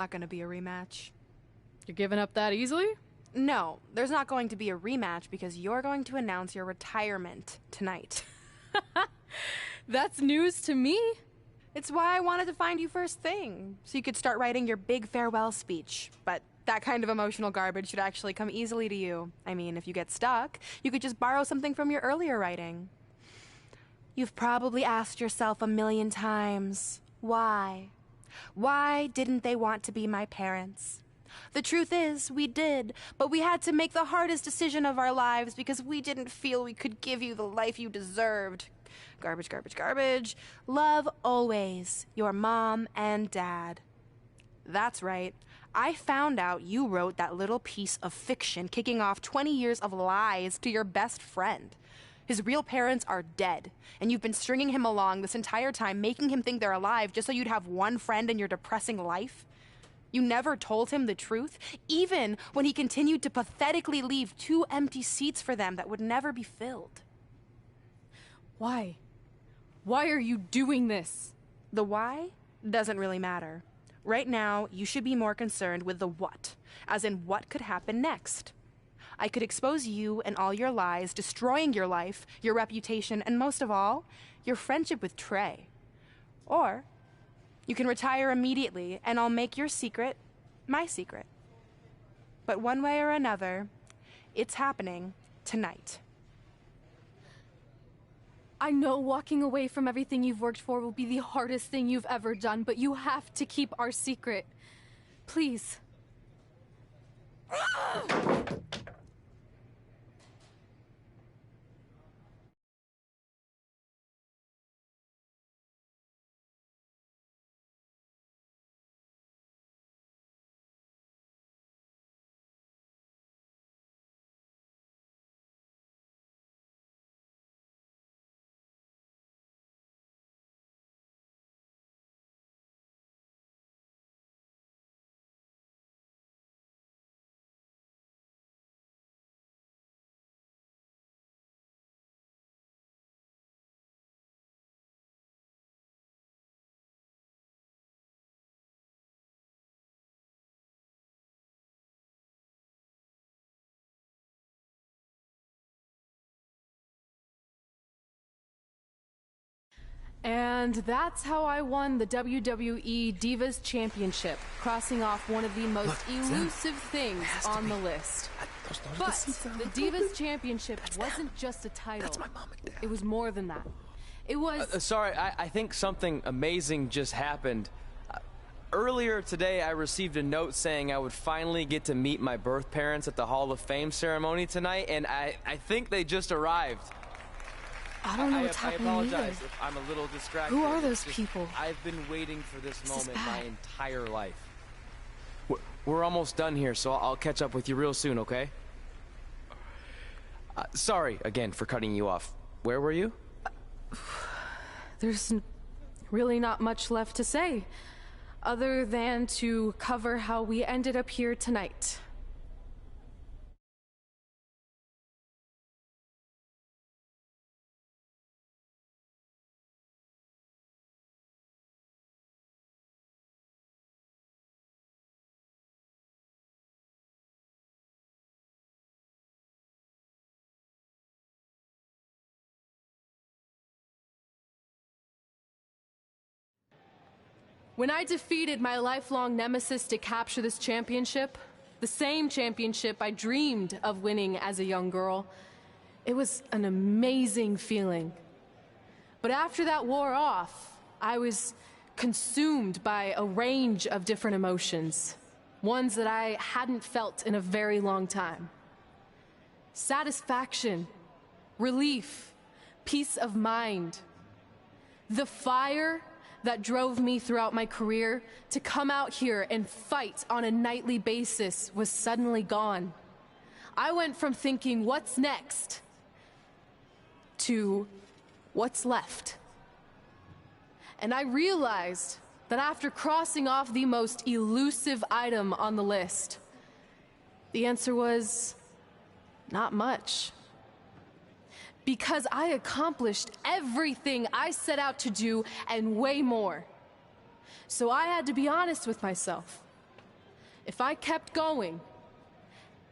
Not gonna be a rematch. You're giving up that easily? No, there's not going to be a rematch because you're going to announce your retirement tonight. That's news to me. It's why I wanted to find you first thing, so you could start writing your big farewell speech. But that kind of emotional garbage should actually come easily to you. I mean, if you get stuck, you could just borrow something from your earlier writing. You've probably asked yourself a million times, why? Why didn't they want to be my parents? The truth is, we did, but we had to make the hardest decision of our lives because we didn't feel we could give you the life you deserved. Garbage, garbage, garbage. Love always, your mom and dad. That's right. I found out you wrote that little piece of fiction kicking off 20 years of lies to your best friend. His real parents are dead, and you've been stringing him along this entire time, making him think they're alive just so you'd have one friend in your depressing life. You never told him the truth, even when he continued to pathetically leave 2 empty seats for them that would never be filled. Why? Why are you doing this? The why doesn't really matter. Right now, you should be more concerned with the what, as in what could happen next. I could expose you and all your lies, destroying your life, your reputation, and most of all, your friendship with Trey. Or you can retire immediately, and I'll make your secret my secret. But one way or another, it's happening tonight. I know walking away from everything you've worked for will be the hardest thing you've ever done, but you have to keep our secret. Please. And that's how I won the WWE Divas Championship, crossing off one of the most elusive things on the list. But the Divas Championship wasn't just a title. That's my mom and dad. It was more than that. It was... Sorry, I think something amazing just happened. Earlier today, I received a note saying I would finally get to meet my birth parents at the Hall of Fame ceremony tonight, and I think they just arrived. I don't know what's happening I apologize either. if I'm a little distracted. Who are those people? I've been waiting for this moment bad. my entire life. We're almost done here, so I'll catch up with you real soon, okay? Sorry, again, for cutting you off. Where were you? There's really not much left to say, other than to cover how we ended up here tonight. When I defeated my lifelong nemesis to capture this championship, the same championship I dreamed of winning as a young girl, it was an amazing feeling. But after that wore off, I was consumed by a range of different emotions, ones that I hadn't felt in a very long time. Satisfaction, relief, peace of mind. The fire that drove me throughout my career to come out here and fight on a nightly basis was suddenly gone. I went from thinking, what's next, to what's left. And I realized that after crossing off the most elusive item on the list, the answer was not much. Because I accomplished everything I set out to do and way more. So I had to be honest with myself. If I kept going,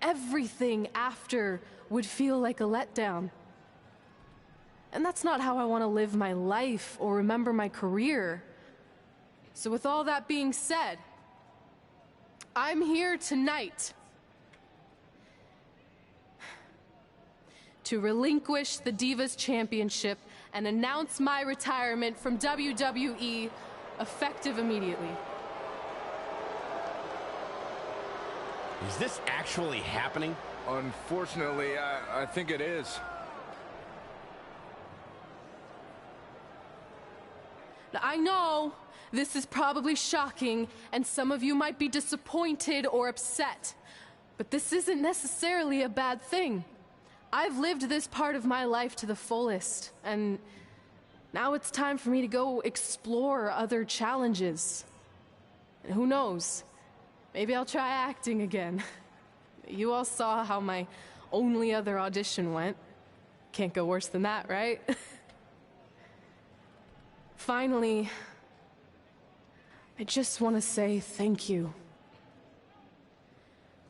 everything after would feel like a letdown. And that's not how I want to live my life or remember my career. So with all that being said, I'm here tonight to relinquish the Divas Championship and announce my retirement from WWE effective immediately. Is this actually happening? Unfortunately, I think it is. Now, I know this is probably shocking, and some of you might be disappointed or upset, but this isn't necessarily a bad thing. I've lived this part of my life to the fullest, and now it's time for me to go explore other challenges. And who knows? Maybe I'll try acting again. You all saw how my only other audition went. Can't go worse than that, right? Finally, I just want to say thank you.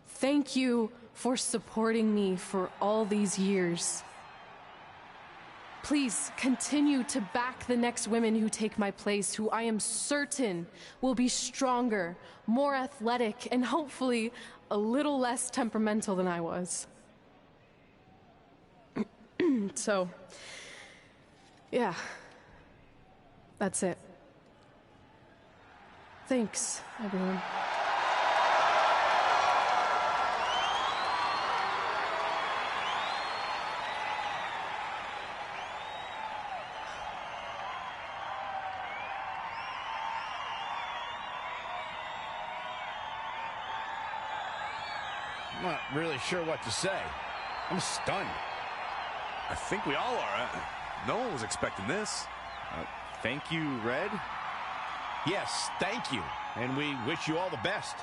Thank you for supporting me for all these years. Please continue to back the next women who take my place, who I am certain will be stronger, more athletic, and hopefully a little less temperamental than I was. So, yeah, that's it. Thanks, everyone. I'm not really sure what to say. I'm stunned. I think we all are. No one was expecting this. Thank you, Red. Yes, thank you. And we wish you all the best.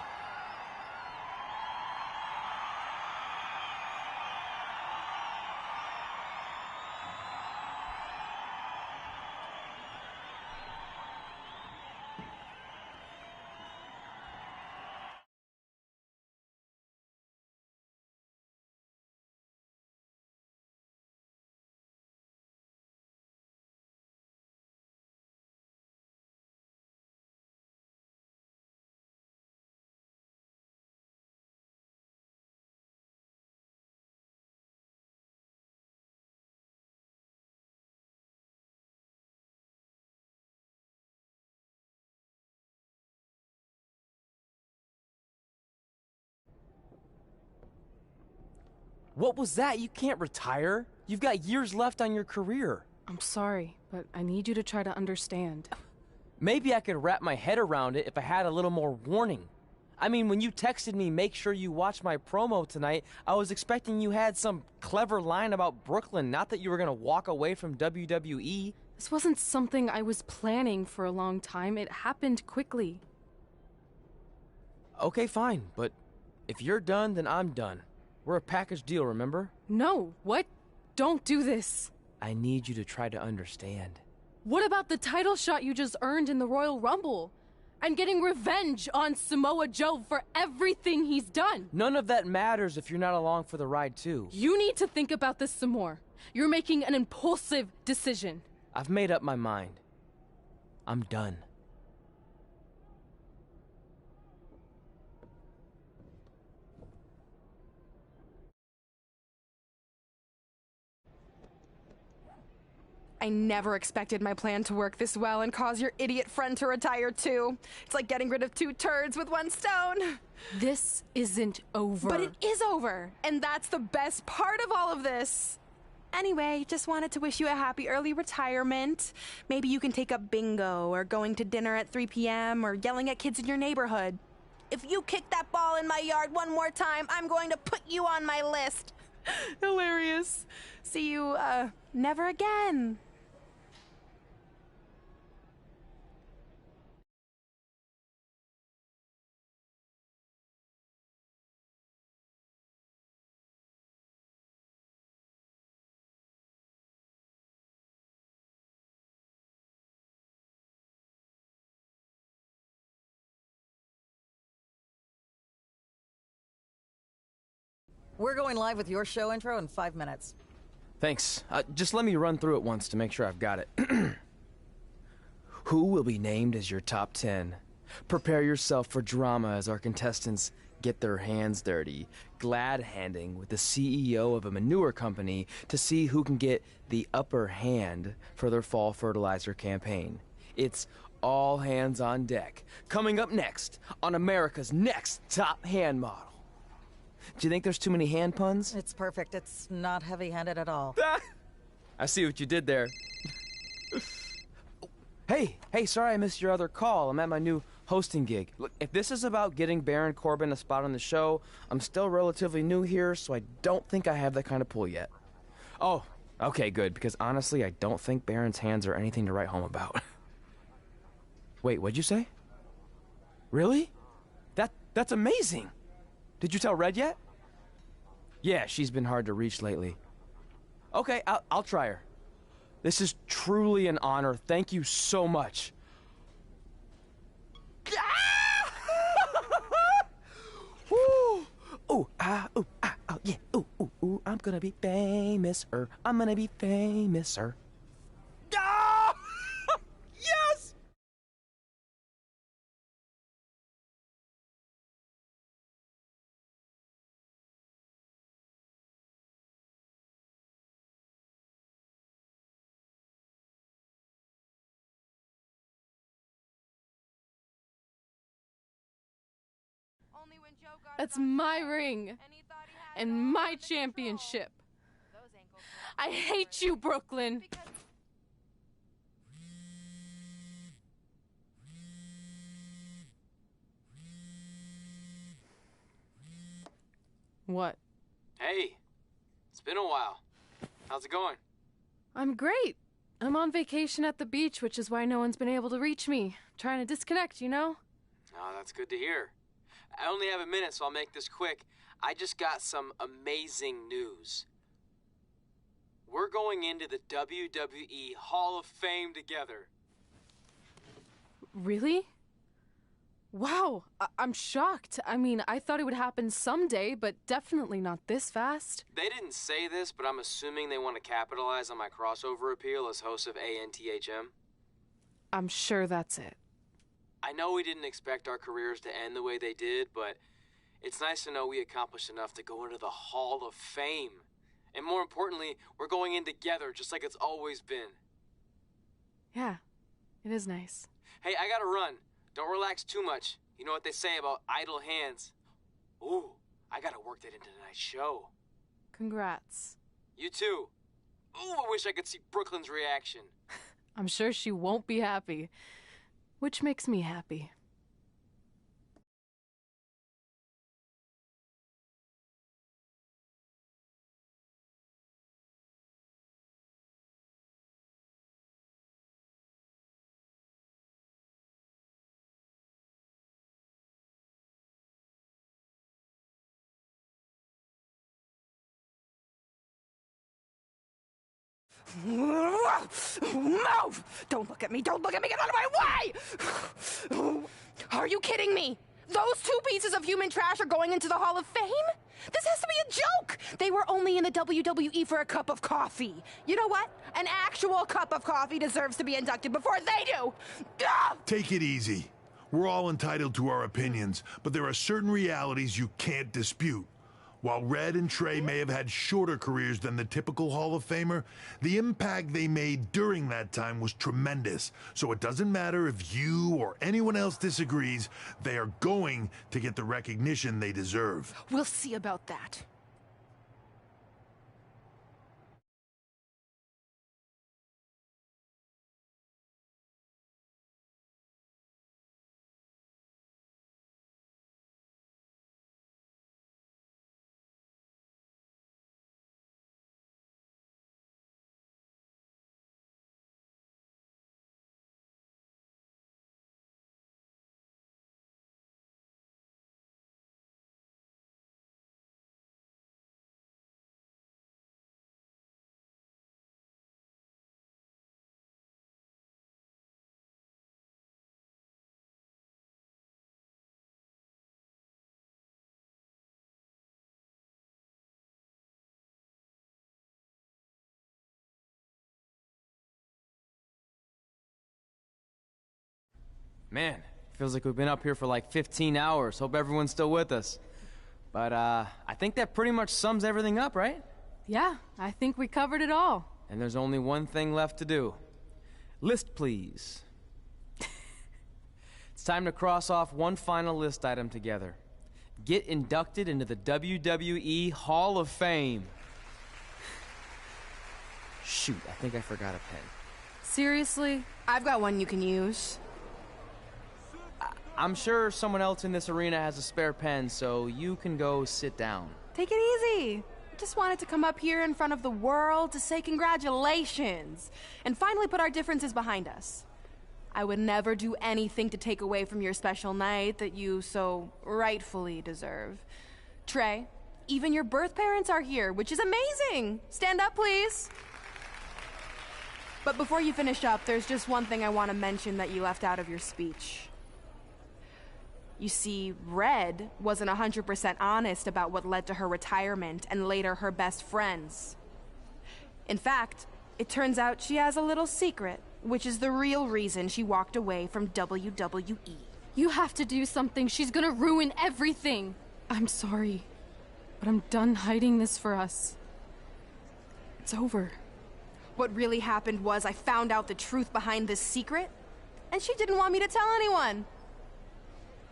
What was that? You can't retire. You've got years left on your career. I'm sorry, but I need you to try to understand. Maybe I could wrap my head around it if I had a little more warning. I mean, when you texted me, make sure you watch my promo tonight, I was expecting you had some clever line about Brooklyn, not that you were going to walk away from WWE. This wasn't something I was planning for a long time. It happened quickly. Okay, fine, but if you're done, then I'm done. We're a package deal, remember? No, what? Don't do this. I need you to try to understand. What about the title shot you just earned in the Royal Rumble? And getting revenge on Samoa Joe for everything he's done? None of that matters if you're not along for the ride, too. You need to think about this some more. You're making an impulsive decision. I've made up my mind. I'm done. I never expected my plan to work this well and cause your idiot friend to retire too. It's like getting rid of two turds with one stone. This isn't over. But it is over, and that's the best part of all of this. Anyway, just wanted to wish you a happy early retirement. Maybe you can take up bingo or going to dinner at 3 p.m. or yelling at kids in your neighborhood. If you kick that ball in my yard one more time, I'm going to put you on my list. Hilarious. See you, never again. We're going live with your show intro in 5 minutes. Thanks. Just let me run through it once to make sure I've got it. Who will be named as your top 10? Prepare yourself for drama as our contestants get their hands dirty, glad-handing with the CEO of a manure company to see who can get the upper hand for their fall fertilizer campaign. It's all hands on deck. Coming up next on America's Next Top Hand Model. Do you think there's too many hand puns? It's perfect. It's not heavy-handed at all. I see what you did there. Hey, sorry I missed your other call. I'm at my new hosting gig. Look, if this is about getting Baron Corbin a spot on the show, I'm still relatively new here, so I don't think I have that kind of pull yet. Oh, okay, good, because honestly, I don't think Baron's hands are anything to write home about. Wait, what'd you say? Really? That's amazing! Did you tell Red yet? Yeah, she's been hard to reach lately. Okay, I'll try her. This is truly an honor. Thank you so much. Woo! Ooh, yeah. Ooh, I'm gonna be famous-er. I'm gonna be famous-er. Ah! Yes! Only when Joe got That's it on my tape, ring and he thought he had it and all my under control. championship. Those ankles were I hate you, Brooklyn. because What? Hey, it's been a while. How's it going? I'm great. I'm on vacation at the beach, which is why no one's been able to reach me. Trying to disconnect, you know? Oh, that's good to hear. I only have a minute, so I'll make this quick. I just got some amazing news. We're going into the WWE Hall of Fame together. Really? Wow, I'm shocked. I mean, I thought it would happen someday, but definitely not this fast. They didn't say this, but I'm assuming they want to capitalize on my crossover appeal as host of ANTHM. I'm sure that's it. I know we didn't expect our careers to end the way they did, but it's nice to know we accomplished enough to go into the Hall of Fame. And more importantly, we're going in together, just like it's always been. Yeah, it is nice. Hey, I gotta run. Don't relax too much. You know what they say about idle hands. Ooh, I gotta work that into tonight's show. Congrats. You too. Ooh, I wish I could see Brooklyn's reaction. I'm sure she won't be happy, which makes me happy. Move! Don't look at me! Don't look at me! Get out of my way! Are you kidding me? Those two pieces of human trash are going into the Hall of Fame? This has to be a joke! They were only in the WWE for a cup of coffee. You know what? An actual cup of coffee deserves to be inducted before they do! Ah! Take it easy. We're all entitled to our opinions, but there are certain realities you can't dispute. While Red and Trey may have had shorter careers than the typical Hall of Famer, the impact they made during that time was tremendous. So it doesn't matter if you or anyone else disagrees, they are going to get the recognition they deserve. We'll see about that. Man, feels like we've been up here for like 15 hours. Hope everyone's still with us. But, I think that pretty much sums everything up, right? Yeah, I think we covered it all. And there's only one thing left to do. List, please. It's time to cross off one final list item together. Get inducted into the WWE Hall of Fame. Shoot, I think I forgot a pen. Seriously? I've got one you can use. I'm sure someone else in this arena has a spare pen, so you can go sit down. Take it easy. I just wanted to come up here in front of the world to say congratulations and finally put our differences behind us. I would never do anything to take away from your special night that you so rightfully deserve. Trey, even your birth parents are here, which is amazing. Stand up, please. But before you finish up, there's just one thing I want to mention that you left out of your speech. You see, Red wasn't 100% honest about what led to her retirement and later her best friends. In fact, it turns out she has a little secret, which is the real reason she walked away from WWE. You have to do something. She's gonna ruin everything. I'm sorry, but I'm done hiding this for us. It's over. What really happened was I found out the truth behind this secret, and she didn't want me to tell anyone.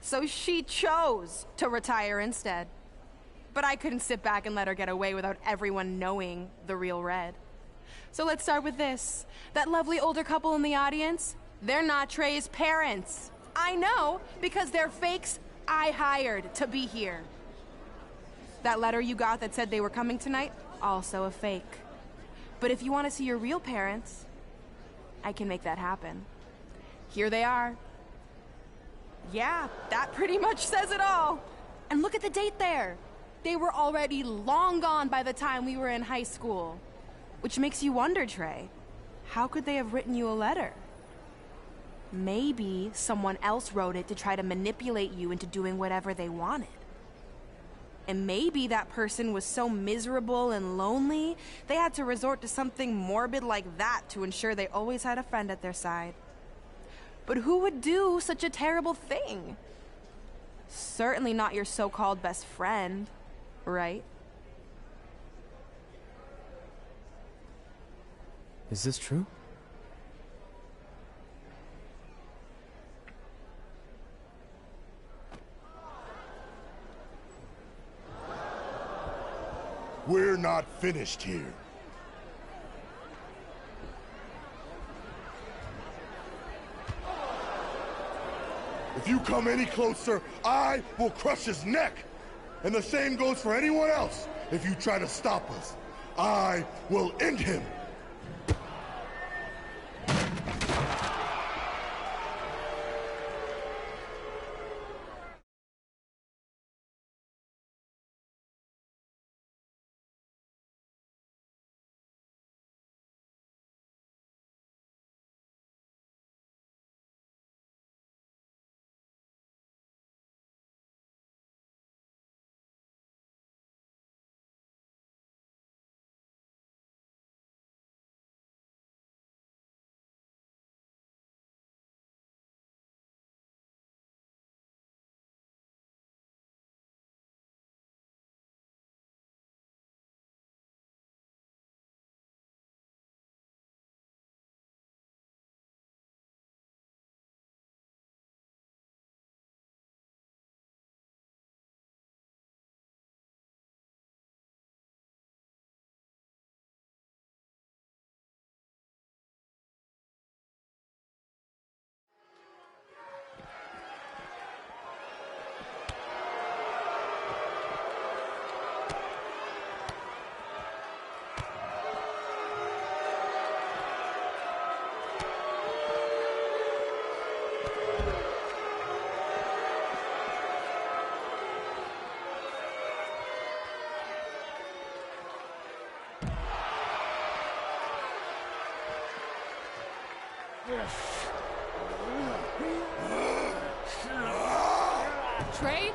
So she chose to retire instead. But I couldn't sit back and let her get away without everyone knowing the real Red. So let's start with this. That lovely older couple in the audience, they're not Trey's parents. I know, because they're fakes I hired to be here. That letter you got that said they were coming tonight, also a fake. But if you want to see your real parents, I can make that happen. Here they are. Yeah, that pretty much says it all. And look at the date there. They were already long gone by the time we were in high school. Which makes you wonder, Trey, how could they have written you a letter? Maybe someone else wrote it to try to manipulate you into doing whatever they wanted. And maybe that person was so miserable and lonely, they had to resort to something morbid like that to ensure they always had a friend at their side. But who would do such a terrible thing? Certainly not your so-called best friend, right? Is this true? We're not finished here. If you come any closer, I will crush his neck. And the same goes for anyone else. If you try to stop us, I will end him. Trey?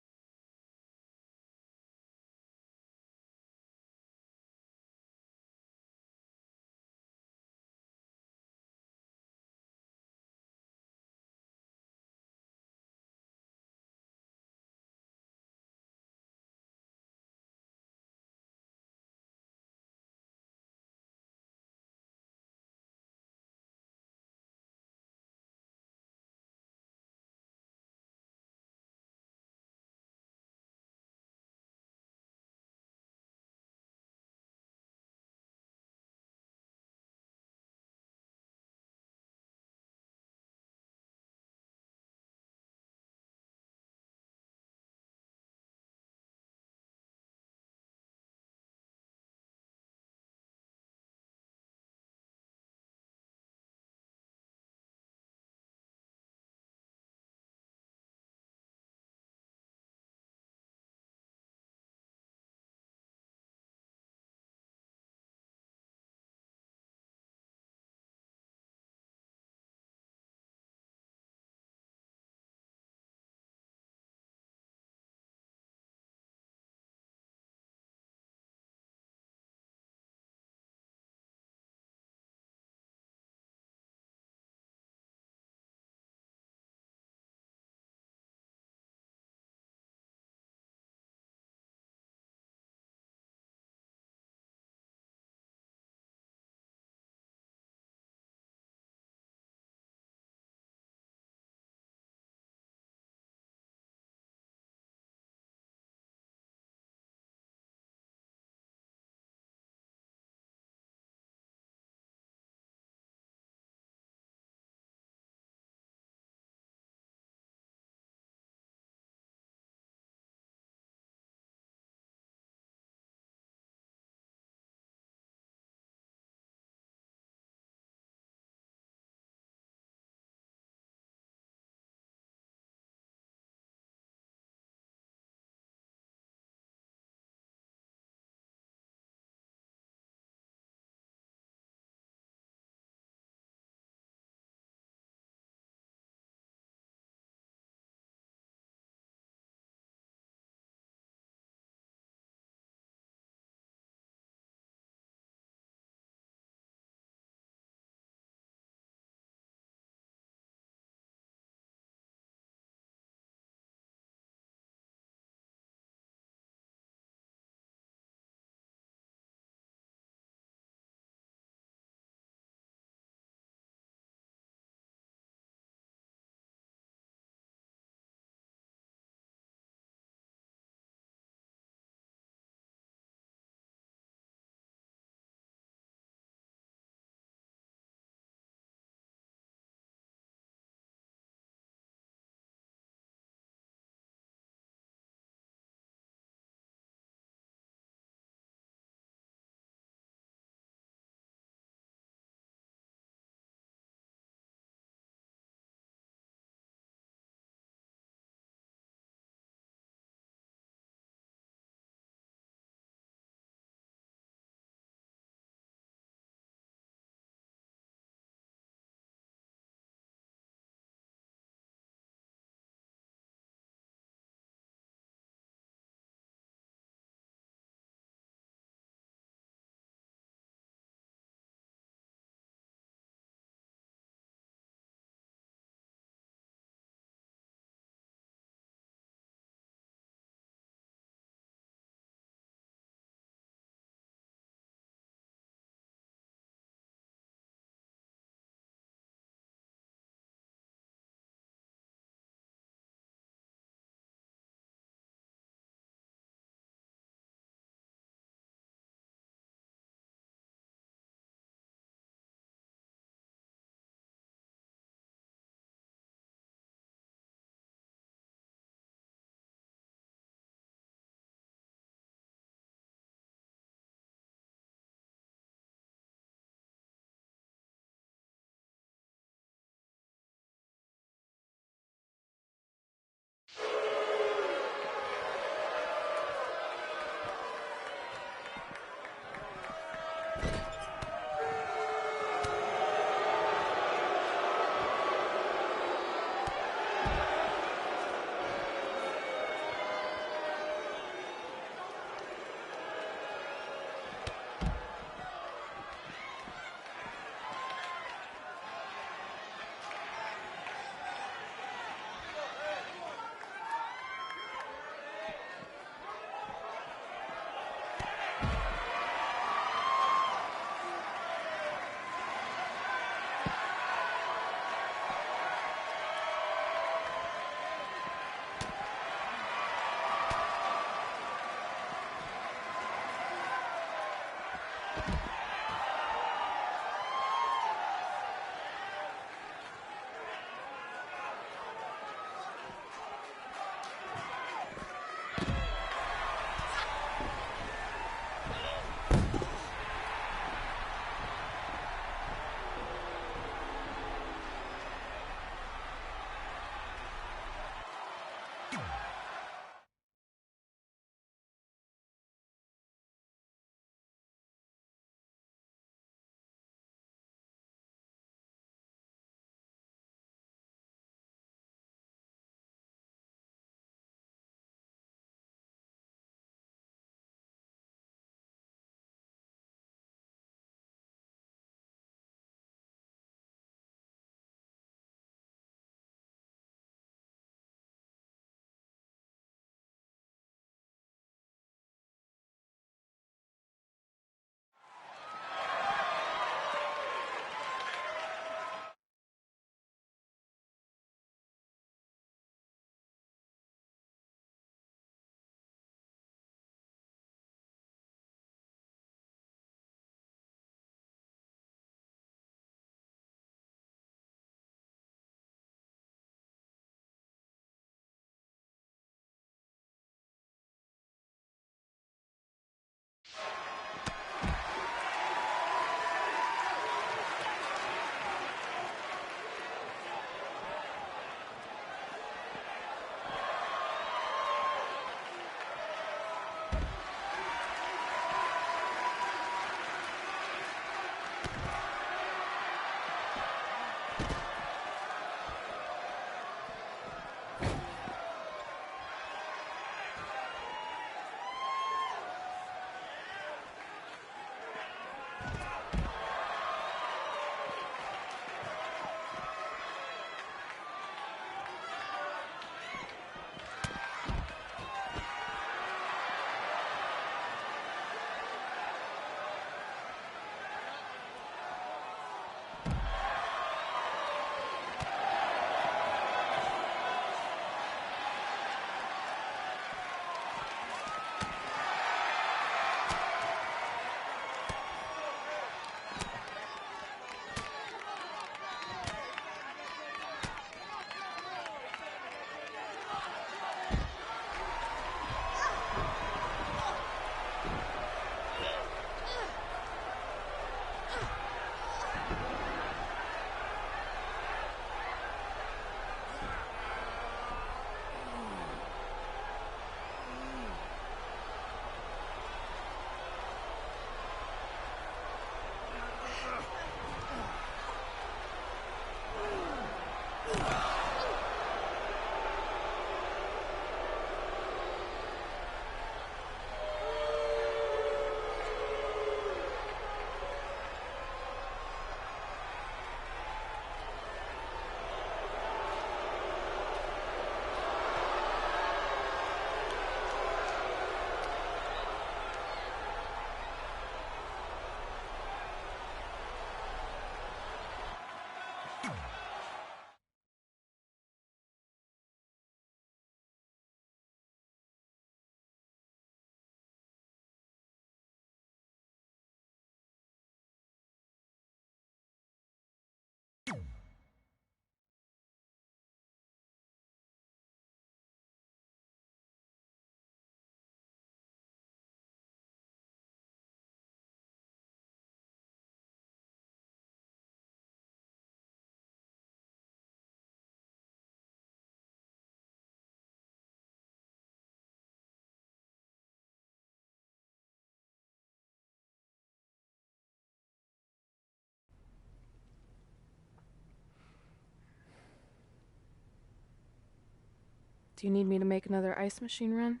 Do you need me to make another ice machine run?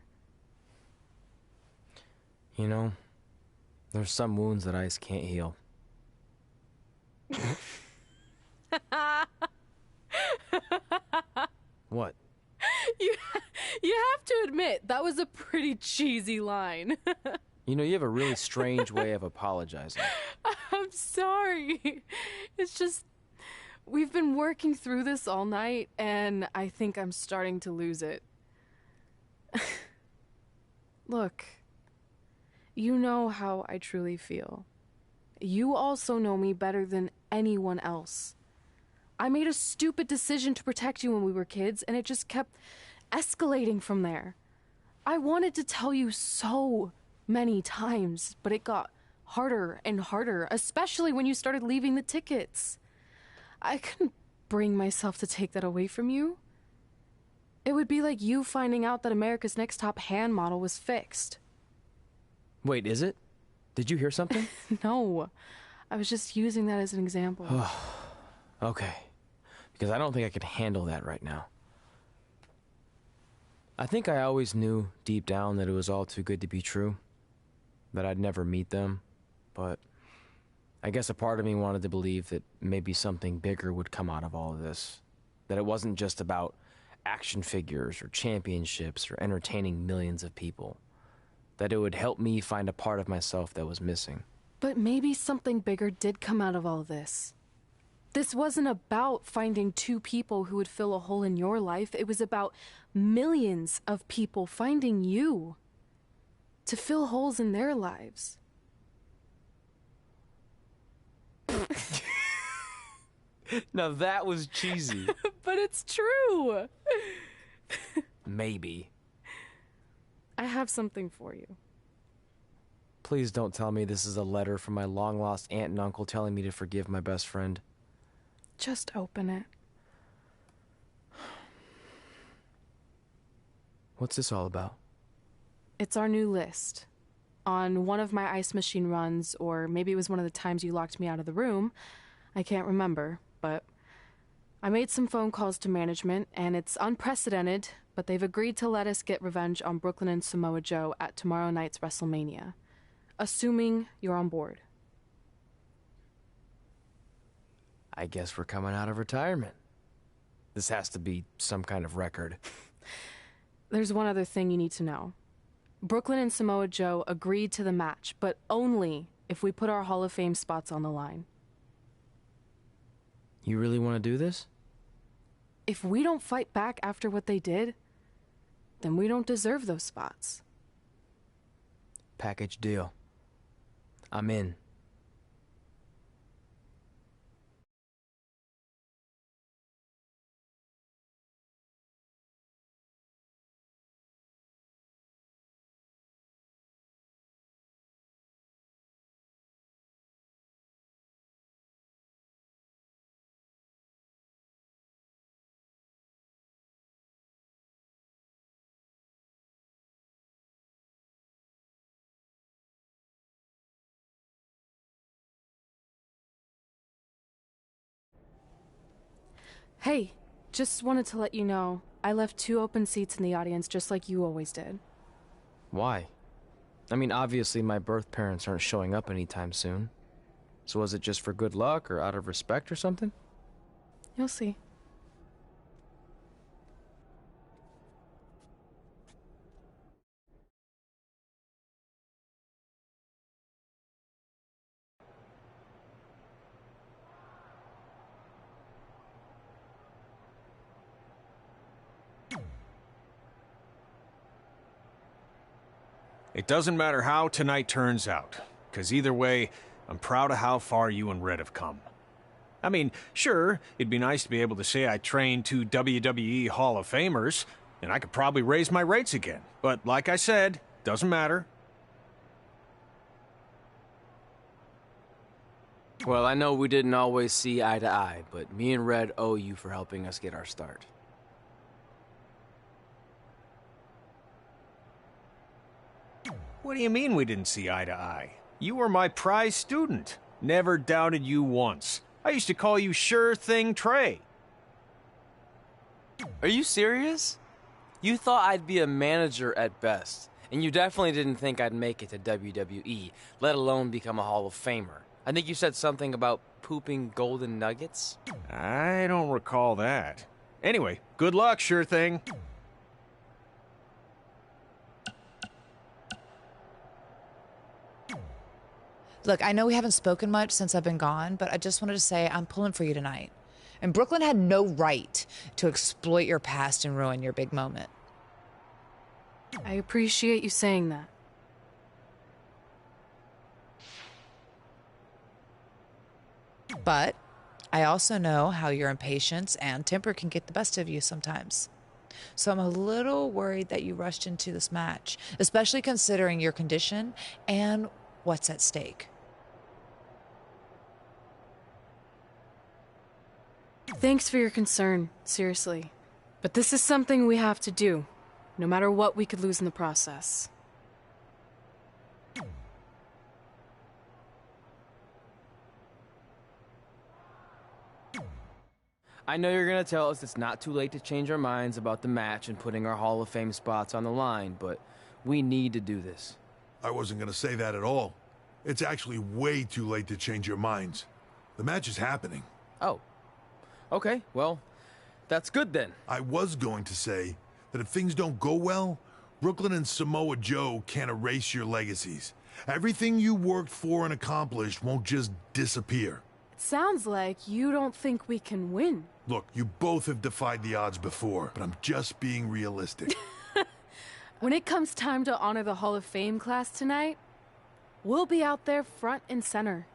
You know, there's some wounds that ice can't heal. What? You have to admit, that was a pretty cheesy line. You know, you have a really strange way of apologizing. I'm sorry. It's just, we've been working through this all night, and I think I'm starting to lose it. Look, you know how I truly feel. You also know me better than anyone else. I made a stupid decision to protect you when we were kids, and it just kept escalating from there. I wanted to tell you so many times, but it got harder and harder, especially when you started leaving the tickets. I couldn't bring myself to take that away from you. It would be like you finding out that America's Next Top hand model was fixed. Wait, is it? Did you hear something? No, I was just using that as an example. Okay, because I don't think I could handle that right now. I think I always knew deep down that it was all too good to be true, that I'd never meet them, but I guess a part of me wanted to believe that maybe something bigger would come out of all of this, that it wasn't just about action figures or championships or entertaining millions of people, that it would help me find a part of myself that was missing. But maybe something bigger did come out of all this. This wasn't about finding two people who would fill a hole in your life. It was about millions of people finding you to fill holes in their lives. Now that was cheesy. But it's true. Maybe. I have something for you. Please don't tell me this is a letter from my long-lost aunt and uncle telling me to forgive my best friend. Just open it. What's this all about? It's our new list. On one of my ice machine runs, or maybe it was one of the times you locked me out of the room. I can't remember, but I made some phone calls to management, and it's unprecedented, but they've agreed to let us get revenge on Brooklyn and Samoa Joe at tomorrow night's WrestleMania. Assuming you're on board. I guess we're coming out of retirement. This has to be some kind of record. There's one other thing you need to know. Brooklyn and Samoa Joe agreed to the match, but only if we put our Hall of Fame spots on the line. You really want to do this? If we don't fight back after what they did, then we don't deserve those spots. Package deal. I'm in. Hey, Just wanted to let you know, I left 2 open seats in the audience just like you always did. Why? I mean, obviously my birth parents aren't showing up anytime soon. So was it just for good luck or out of respect or something? You'll see. It doesn't matter how tonight turns out, because either way, I'm proud of how far you and Red have come. I mean, sure, it'd be nice to be able to say I trained 2 WWE Hall of Famers, and I could probably raise my rates again. But like I said, doesn't matter. Well, I know we didn't always see eye to eye, but me and Red owe you for helping us get our start. What do you mean we didn't see eye to eye? You were my prize student. Never doubted you once. I used to call you Sure Thing Trey. Are you serious? You thought I'd be a manager at best, and you definitely didn't think I'd make it to WWE, let alone become a Hall of Famer. I think you said something about pooping golden nuggets? I don't recall that. Anyway, good luck, Sure Thing. Look, I know we haven't spoken much since I've been gone, but I just wanted to say I'm pulling for you tonight. And Brooklyn had no right to exploit your past and ruin your big moment. I appreciate you saying that. But I also know how your impatience and temper can get the best of you sometimes. So I'm a little worried that you rushed into this match, especially considering your condition and what's at stake. Thanks for your concern, seriously. But this is something we have to do, no matter what we could lose in the process. I know you're gonna tell us it's not too late to change our minds about the match and putting our Hall of Fame spots on the line, but we need to do this. I wasn't going to say that at all. It's actually way too late to change your minds. The match is happening. Oh. Okay, well, that's good then. I was going to say that if things don't go well, Brooklyn and Samoa Joe can't erase your legacies. Everything you worked for and accomplished won't just disappear. It sounds like you don't think we can win. Look, you both have defied the odds before, but I'm just being realistic. When it comes time to honor the Hall of Fame class tonight, we'll be out there front and center.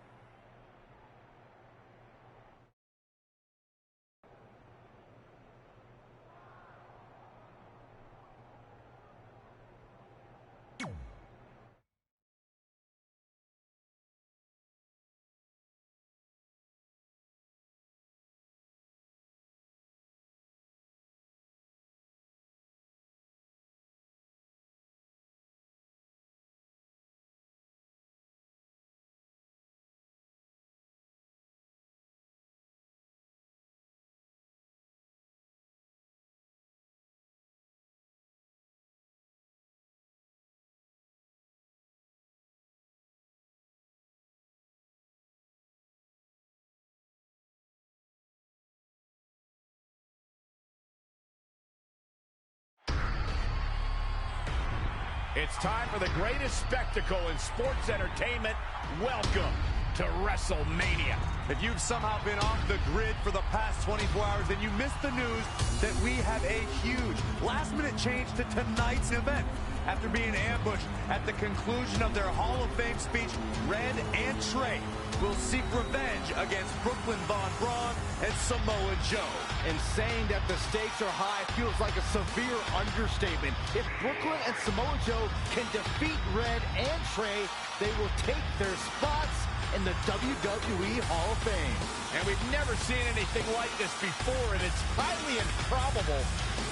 It's time for the greatest spectacle in sports entertainment. Welcome to WrestleMania. If you've somehow been off the grid for the past 24 hours, then you missed the news that we have a huge last-minute change to tonight's event. After being ambushed at the conclusion of their Hall of Fame speech, Red and Trey will seek revenge against Brooklyn Von Braun and Samoa Joe. And saying that the stakes are high feels like a severe understatement. If Brooklyn and Samoa Joe can defeat Red and Trey, they will take their spots in the WWE Hall of Fame. And we've never seen anything like this before, and it's highly improbable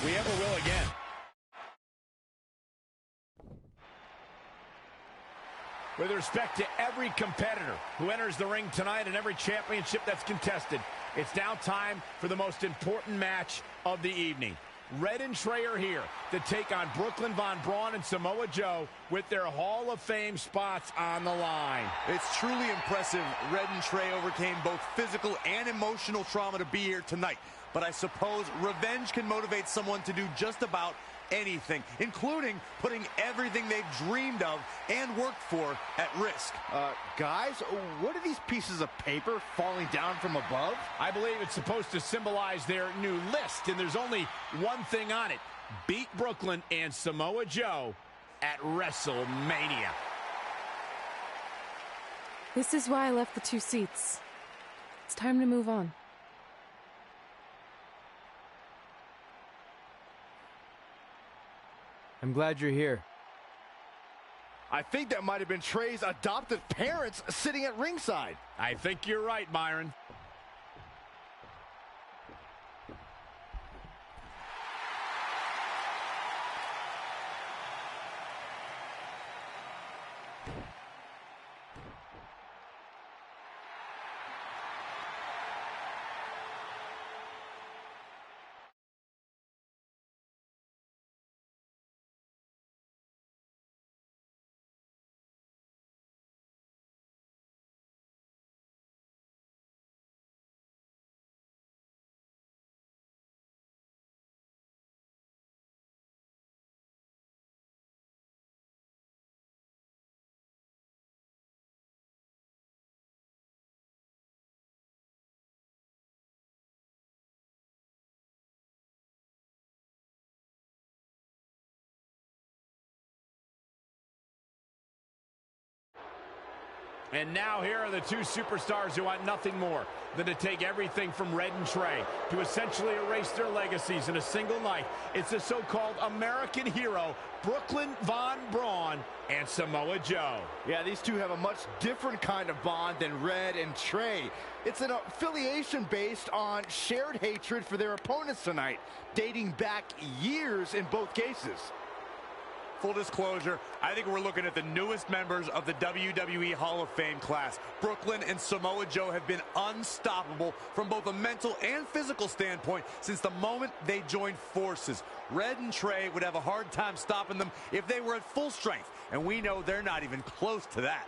we ever will again. With respect to every competitor who enters the ring tonight and every championship that's contested, It's now time for the most important match of the evening. Red and Trey are here to take on Brooklyn Von Braun and Samoa Joe with their Hall of Fame spots on the line. It's truly impressive. Red and Trey overcame both physical and emotional trauma to be here tonight. But I suppose revenge can motivate someone to do just about anything, including putting everything they've dreamed of and worked for at risk. Guys, what are these pieces of paper falling down from above? I believe it's supposed to symbolize their new list, and there's only one thing on it. Beat Brooklyn and Samoa Joe at WrestleMania. This is why I left the 2 seats. It's time to move on. I'm glad you're here. I think that might have been Trey's adoptive parents sitting at ringside. I think you're right, Myron. And now here are the 2 superstars who want nothing more than to take everything from Red and Trey to essentially erase their legacies in a single night. It's the so-called American hero, Brooklyn Von Braun and Samoa Joe. Yeah, these two have a much different kind of bond than Red and Trey. It's an affiliation based on shared hatred for their opponents tonight, dating back years in both cases. Full disclosure, I think we're looking at the newest members of the WWE Hall of Fame class. Brooklyn and Samoa Joe have been unstoppable from both a mental and physical standpoint since the moment they joined forces. Red and Trey would have a hard time stopping them if they were at full strength, and we know they're not even close to that.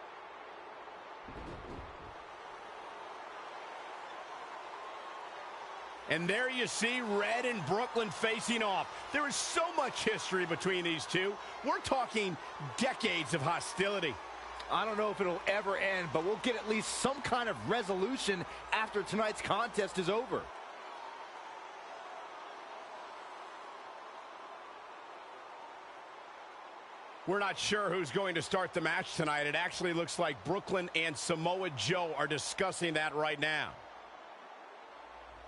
And there you see Red and Brooklyn facing off. There is so much history between these two. We're talking decades of hostility. I don't know if it'll ever end, but we'll get at least some kind of resolution after tonight's contest is over. We're not sure who's going to start the match tonight. It actually looks like Brooklyn and Samoa Joe are discussing that right now.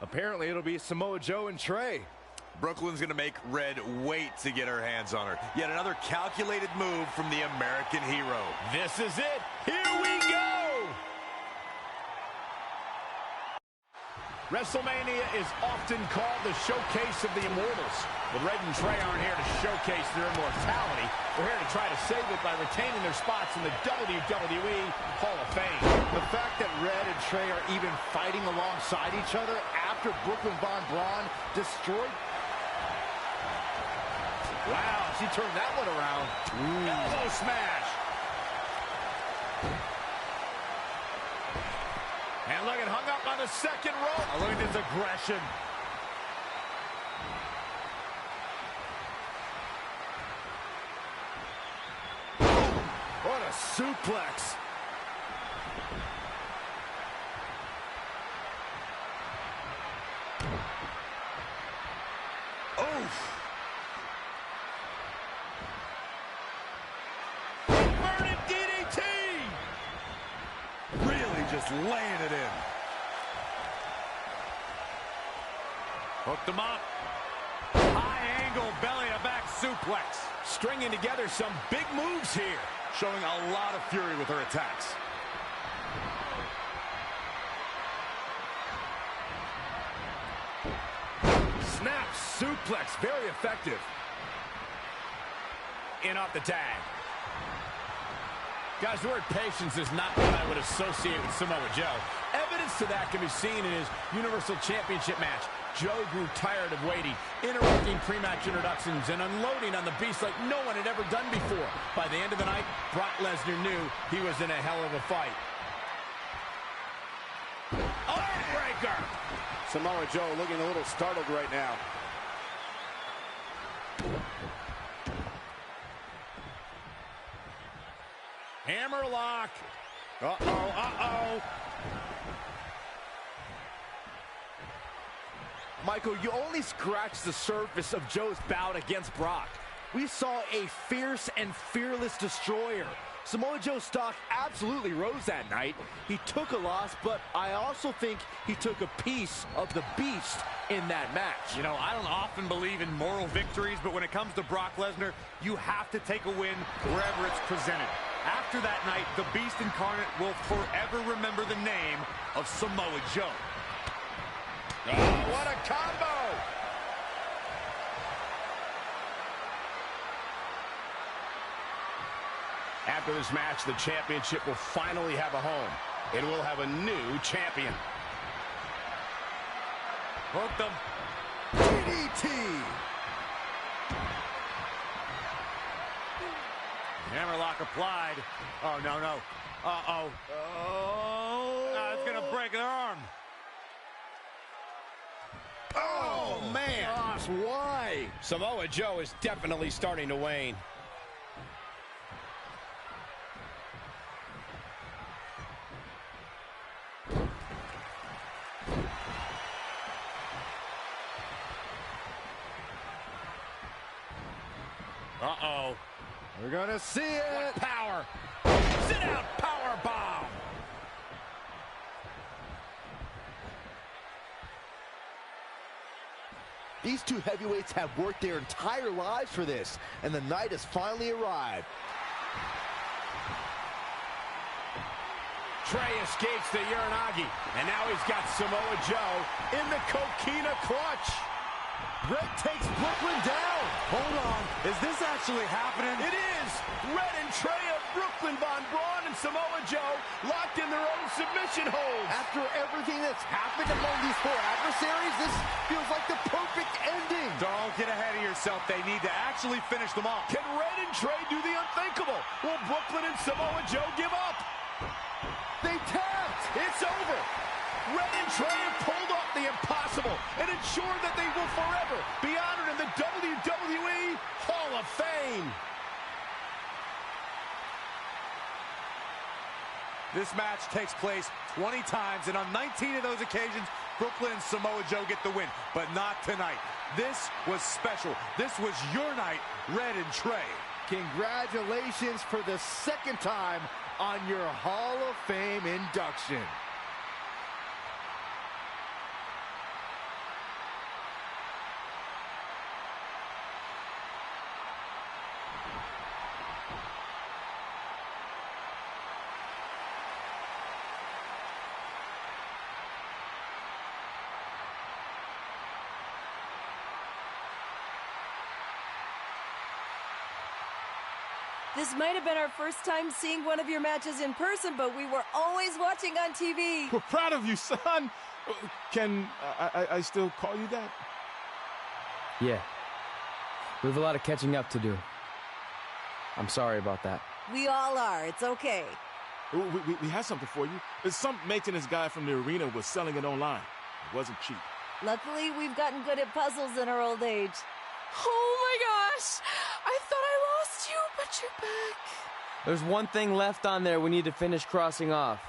Apparently, it'll be Samoa Joe and Trey. Brooklyn's going to make Red wait to get her hands on her. Yet another calculated move from the American hero. This is it. Here we go. WrestleMania is often called the showcase of the immortals. But Red and Trey aren't here to showcase their immortality. They're here to try to save it by retaining their spots in the WWE Hall of Fame. The fact that Red and Trey are even fighting alongside each other after Brooklyn Von Braun destroyed... Wow, she turned that one around. Elbow smash. And look, it hung up on the second rope. Oh, look at this aggression. What a suplex. Oof. Inverted DDT. Really just laying it in. Hooked him up. High angle belly to back suplex. Stringing together some big moves here. Showing a lot of fury with her attacks. Snap suplex, very effective. In off the tag. Guys, the word patience is not what I would associate with Samoa Joe. Evidence to that can be seen in his Universal Championship match. Joe grew tired of waiting, interrupting pre-match introductions and unloading on the Beast like no one had ever done before. By the end of the night, Brock Lesnar knew he was in a hell of a fight. Armbreaker! Samoa Joe looking a little startled right now. Hammerlock. Uh-oh. Michael, you only scratched the surface of Joe's bout against Brock. We saw a fierce and fearless destroyer. Samoa Joe's stock absolutely rose that night. He took a loss, but I also think he took a piece of the beast in that match. You know, I don't often believe in moral victories, but when it comes to Brock Lesnar, you have to take a win wherever it's presented. After that night, the Beast Incarnate will forever remember the name of Samoa Joe. Oh, what a combo! After this match, the championship will finally have a home. It will have a new champion. Hooked him. DDT! Hammerlock applied. Oh, no. Uh-oh. Oh. It's going to break their arm. Oh, man. Gosh, why? Samoa Joe is definitely starting to wane. Uh-oh. We're going to see it. What power. Sit out power bomb. These two heavyweights have worked their entire lives for this, and the night has finally arrived. Trey escapes the Uranagi, and now he's got Samoa Joe in the Coquina clutch. Red takes Brooklyn down. Hold on. Is this actually happening? It is. Red and Trey of Brooklyn, Von Braun, and Samoa Joe locked in their own submission holds. After everything that's happened among these four adversaries, this feels like the perfect ending. Don't get ahead of yourself. They need to actually finish them off. Can Red and Trey do the unthinkable? Will Brooklyn and Samoa Joe give up? They tapped. It's over. Red and Trey have pulled off the impossible and ensured that they will forever be honored in the WWE Hall of Fame. This match takes place 20 times, and on 19 of those occasions, Brooklyn and Samoa Joe get the win, but not tonight. This was special. This was your night, Red and Trey. Congratulations for the second time on your Hall of Fame induction. This might have been our first time seeing one of your matches in person, but we were always watching on TV. We're proud of you, son. Can I still call you that? Yeah. We have a lot of catching up to do. I'm sorry about that. We all are. It's okay. We have something for you. Some maintenance guy from the arena was selling it online. It wasn't cheap. Luckily, we've gotten good at puzzles in our old age. Oh my gosh! I thought I lost you, but you're back. There's one thing left on there we need to finish crossing off.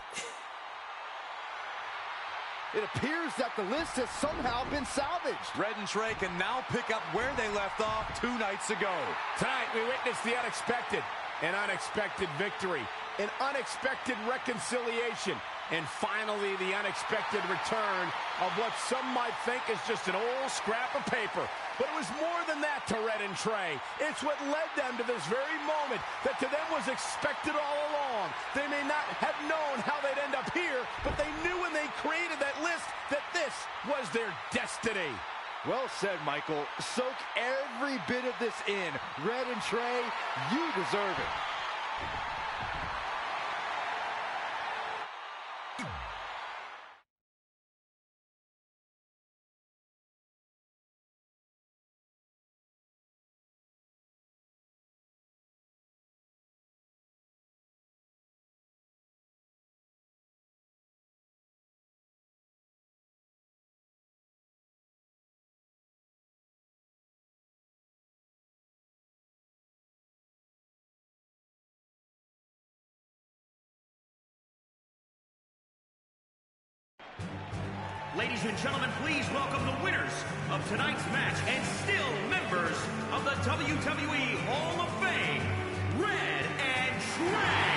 It appears that the list has somehow been salvaged. Red and Trey can now pick up where they left off 2 nights ago. Tonight, we witnessed the unexpected, an unexpected victory, an unexpected reconciliation, and finally the unexpected return of what some might think is just an old scrap of paper. But it was more than that to Red and Trey. It's what led them to this very moment that to them was expected all along. They may not have known how they'd end up here, but they knew when they created that list that this was their destiny. Well said, Michael. Soak every bit of this in. Red and Trey, you deserve it. Ladies and gentlemen, please welcome the winners of tonight's match and still members of the WWE Hall of Fame, Red and Trey.